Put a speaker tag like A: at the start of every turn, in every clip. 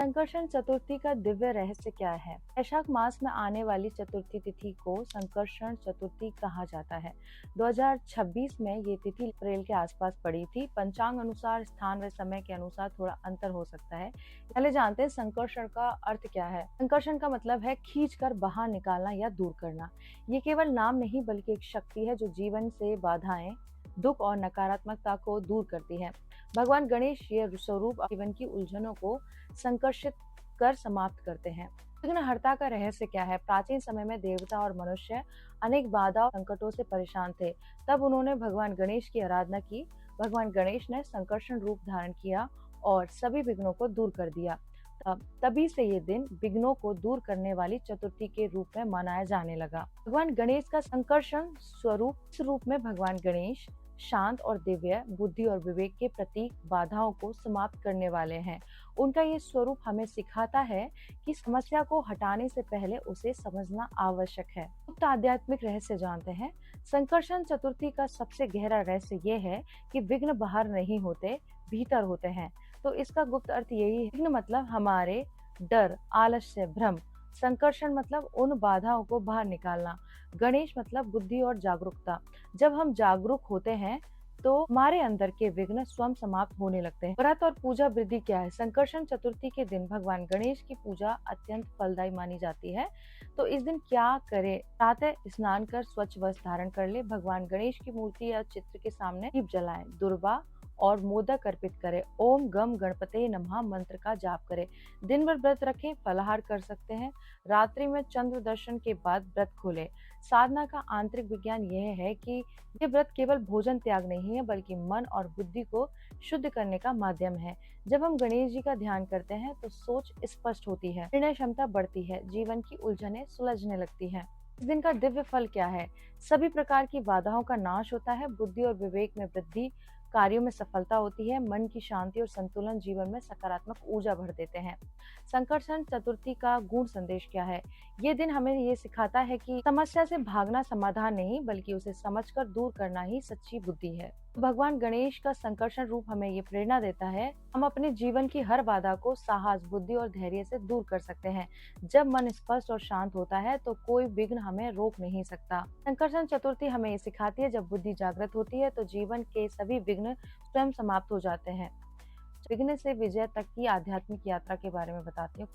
A: संकर्षण चतुर्थी का दिव्य रहस्य क्या है? वैशाख मास में आने वाली चतुर्थी तिथि को संकर्षण चतुर्थी कहा जाता है। 2026 में ये तिथि अप्रैल के आसपास पड़ी थी। पंचांग अनुसार स्थान व समय के अनुसार थोड़ा अंतर हो सकता है। पहले जानते हैं संकर्षण का अर्थ क्या है। संकर्षण का मतलब है खींचकर बाहर निकालना या दूर करना। ये केवल नाम नहीं बल्कि एक शक्ति है जो जीवन से बाधाएं, दुख और नकारात्मकता को दूर करती है। भगवान गणेश ये स्वरूप जीवन की उलझनों को संकर्षित कर समाप्त करते हैं। विघ्नहर्ता का रहस्य क्या है? प्राचीन समय में देवता और मनुष्य अनेक बाधा और संकटों से परेशान थे। तब उन्होंने भगवान गणेश की आराधना की। भगवान गणेश ने संकर्षण रूप धारण किया और सभी विघ्नों को दूर कर दिया। तभी से ये दिन विघ्नों को दूर करने वाली चतुर्थी के रूप में मनाया जाने लगा। भगवान गणेश का संकर्षण स्वरूप, इस रूप में भगवान गणेश शांत और दिव्य, बुद्धि और विवेक के प्रतीक, बाधाओं को समाप्त करने वाले हैं। उनका ये स्वरूप हमें सिखाता है कि समस्या को हटाने से पहले उसे समझना आवश्यक है। गुप्त आध्यात्मिक रहस्य जानते हैं। संकर्षण चतुर्थी का सबसे गहरा रहस्य ये है कि विघ्न बाहर नहीं होते, भीतर होते हैं। तो इसका गुप्त अर्थ यही है। विघ्न मतलब हमारे डर, आलस्य, भ्रम। संकर्षण मतलब उन बाधाओं को बाहर निकालना। गणेश मतलब बुद्धि और जागरूकता। जब हम जागरूक होते हैं तो हमारे अंदर के विघ्न स्वयं समाप्त होने लगते हैं। व्रत और पूजा विधि क्या है? संकर्षण चतुर्थी के दिन भगवान गणेश की पूजा अत्यंत फलदायी मानी जाती है। तो इस दिन क्या करें? प्रातः स्नान कर स्वच्छ वस्त्र धारण कर ले, भगवान गणेश की मूर्ति या चित्र के सामने दीप जलाएं, दुर्वा और मोदक अर्पित करें, ओम गम गणपते नमः मंत्र का जाप करें। दिन भर व्रत रखें, फलाहार कर सकते हैं। रात्रि में चंद्र दर्शन के बाद व्रत खोलें। साधना का आंतरिक विज्ञान यह है कि ये व्रत केवल भोजन त्याग नहीं है बल्कि मन और बुद्धि को शुद्ध करने का माध्यम है। जब हम गणेश जी का ध्यान करते हैं तो सोच स्पष्ट होती है, निर्णय क्षमता बढ़ती है, जीवन की उलझनें सुलझने लगती हैं। इस दिन का दिव्य फल क्या है? सभी प्रकार की बाधाओं का नाश होता है, बुद्धि और विवेक में वृद्धि, कार्यों में सफलता होती है, मन की शांति और संतुलन जीवन में सकारात्मक ऊर्जा भर देते हैं। संकर्षण चतुर्थी का गूढ़ संदेश क्या है? ये दिन हमें ये सिखाता है कि समस्या से भागना समाधान नहीं बल्कि उसे समझकर दूर करना ही सच्ची बुद्धि है। भगवान गणेश का संकर्षण रूप हमें ये प्रेरणा देता है, हम अपने जीवन की हर बाधा को साहस, बुद्धि और धैर्य से दूर कर सकते हैं। जब मन स्पष्ट और शांत होता है तो कोई विघ्न हमें रोक नहीं सकता। संकर्षण चतुर्थी हमें ये सिखाती है, जब बुद्धि जागृत होती है तो जीवन के सभी विघ्न स्वयं समाप्त हो जाते हैं। विघ्न से विजय तक की आध्यात्मिक यात्रा के बारे में बताती हूँ।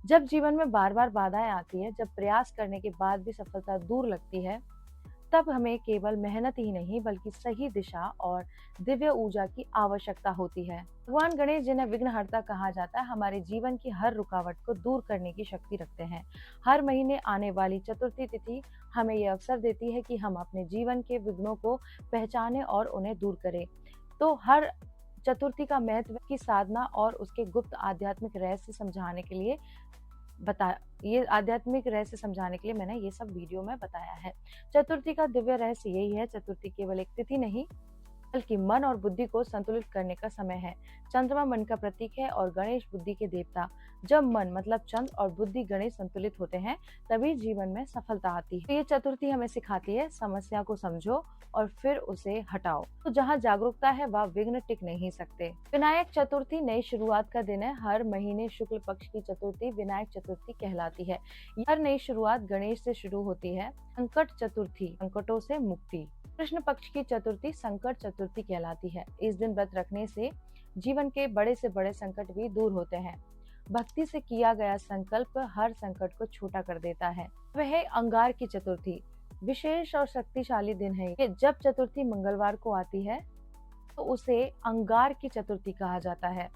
A: जब जीवन में बार बार बाधाएं आती है, जब प्रयास करने के बाद भी सफलता दूर लगती है, तब हमें केवल मेहनत ही नहीं बल्कि सही दिशा और दिव्य ऊर्जा की आवश्यकता होती है। भगवान गणेश जिन्हें विघ्नहर्ता कहा जाता है, हमारे जीवन की हर रुकावट को दूर करने की शक्ति रखते हैं। हर महीने आने वाली चतुर्थी तिथि हमें यह अवसर देती है कि हम अपने जीवन के विघ्नों को पहचानें और उन्हें दूर करें। तो हर चतुर्थी का महत्व की साधना और उसके गुप्त आध्यात्मिक रहस्य समझाने के लिए ये आध्यात्मिक रहस्य समझाने के लिए मैंने ये सब वीडियो में बताया है। चतुर्थी का दिव्य रहस्य यही है, चतुर्थी केवल एक तिथि नहीं बल्कि मन और बुद्धि को संतुलित करने का समय है। चंद्रमा मन का प्रतीक है और गणेश बुद्धि के देवता। जब मन मतलब चंद्र और बुद्धि गणेश संतुलित होते हैं तभी जीवन में सफलता आती है। तो ये चतुर्थी हमें सिखाती है, समस्या को समझो और फिर उसे हटाओ। तो जहाँ जागरूकता है वहाँ विघ्न टिक नहीं सकते। विनायक चतुर्थी नई शुरुआत का दिन है। हर महीने शुक्ल पक्ष की चतुर्थी विनायक चतुर्थी कहलाती है। हर नई शुरुआत गणेश से शुरू होती है। संकट चतुर्थी, संकटों से मुक्ति। कृष्ण पक्ष की चतुर्थी संकट चतुर्थी कहलाती है। इस दिन व्रत रखने से जीवन के बड़े से बड़े संकट भी दूर होते हैं। भक्ति से किया गया संकल्प हर संकट को छोटा कर देता है। वह है अंगार की चतुर्थी, विशेष और शक्तिशाली दिन है ये। जब चतुर्थी मंगलवार को आती है तो उसे अंगार की चतुर्थी कहा जाता है।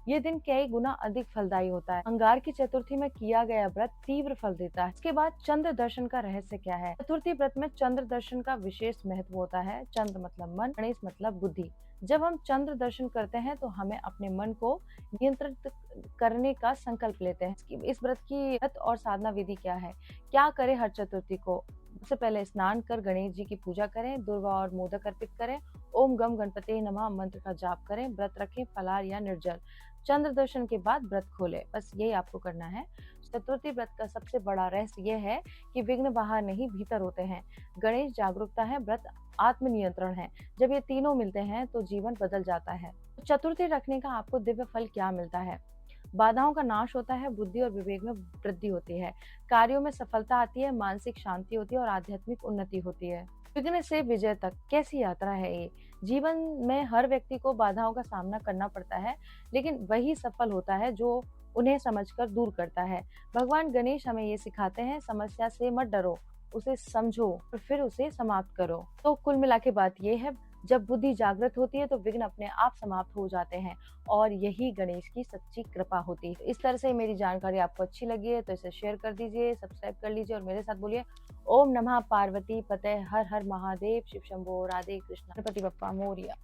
A: ये दिन कई गुना अधिक फलदायी होता है। अंगार की चतुर्थी में किया गया व्रत तीव्र फल देता है। इसके बाद चंद्र दर्शन का रहस्य क्या है? चतुर्थी व्रत में चंद्र दर्शन का विशेष महत्व होता है। चंद्र मतलब मन, गणेश मतलब बुद्धि। जब हम चंद्र दर्शन करते हैं तो हमें अपने मन को नियंत्रित करने का संकल्प लेते हैं। इस व्रत की व्रत और साधना विधि क्या है? क्या करें हर चतुर्थी को? सबसे पहले स्नान कर गणेश जी की पूजा करें, दुर्वा और मोदक अर्पित करें, ओम गम गणपते नमः मंत्र का जाप करें, व्रत रखें, फलाहार या निर्जल। चंद्र दर्शन के बाद व्रत खोले, बस यही आपको करना है। चतुर्थी व्रत का सबसे बड़ा रहस्य यह है कि विघ्न बाहर नहीं भीतर होते हैं। गणेश जागरूकता है, व्रत आत्मनियंत्रण है। जब ये तीनों मिलते हैं तो जीवन बदल जाता है। चतुर्थी रखने का आपको दिव्य फल क्या मिलता है? बाधाओं का नाश होता है, बुद्धि और विवेक में वृद्धि होती है, कार्यों में सफलता आती है, मानसिक शांति होती है और आध्यात्मिक उन्नति होती है। विघ्न से विजय तक कैसी यात्रा है ये? जीवन में हर व्यक्ति को बाधाओं का सामना करना पड़ता है, लेकिन वही सफल होता है जो उन्हें समझकर दूर करता है। भगवान गणेश हमें ये सिखाते हैं, समस्या से मत डरो, उसे समझो और फिर उसे समाप्त करो। तो कुल मिला के बात ये है, जब बुद्धि जागृत होती है तो विघ्न अपने आप समाप्त हो जाते हैं और यही गणेश की सच्ची कृपा होती है। इस तरह से मेरी जानकारी आपको अच्छी लगी है तो इसे शेयर कर दीजिए, सब्सक्राइब कर लीजिए और मेरे साथ बोलिए ओम नमः पार्वती पते, हर हर महादेव, शिव शंभो, राधे कृष्ण, गणपति बप्पा मोरया।